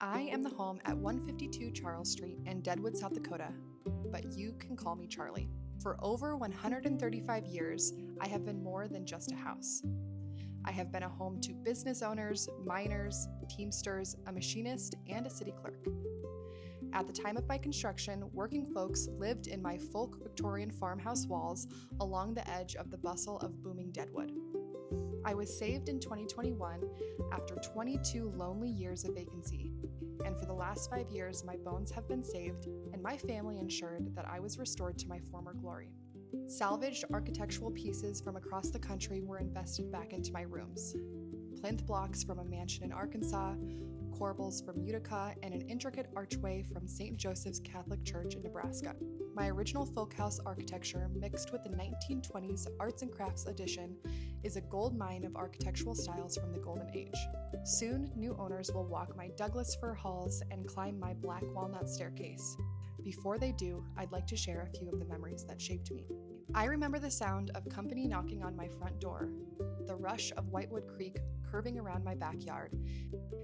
I am the home at 152 Charles Street in Deadwood, South Dakota, but you can call me Charlie. For over 135 years, I have been more than just a house. I have been a home to business owners, miners, teamsters, a machinist, and a city clerk. At the time of my construction, working folks lived in my folk Victorian farmhouse walls along the edge of the bustle of booming Deadwood. I was saved in 2021 after 22 lonely years of vacancy, and for the last 5 years, my bones have been saved and my family ensured that I was restored to my former glory. Salvaged architectural pieces from across the country were invested back into my rooms. Plinth blocks from a mansion in Arkansas, corbels from Utica, and an intricate archway from St. Joseph's Catholic Church in Nebraska. My original folk house architecture, mixed with the 1920s arts and crafts addition, is a gold mine of architectural styles from the Golden Age. Soon, new owners will walk my Douglas fir halls and climb my black walnut staircase. Before they do, I'd like to share a few of the memories that shaped me. I remember the sound of company knocking on my front door, the rush of Whitewood Creek curving around my backyard,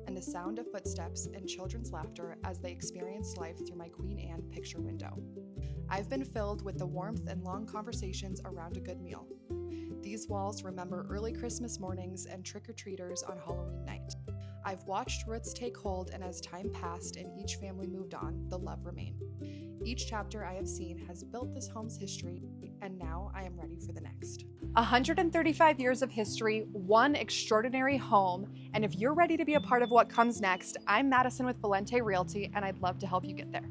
and the sound of footsteps and children's laughter as they experienced life through my Queen Anne picture window. I've been filled with the warmth and long conversations around a good meal. These walls remember early Christmas mornings and trick-or-treaters on Halloween night. I've watched roots take hold, and as time passed and each family moved on, the love remained. Each chapter I have seen has built this home's history, and now I am ready for the next. 135 years of history, one extraordinary home, and if you're ready to be a part of what comes next, I'm Madison with Valente Realty, and I'd love to help you get there.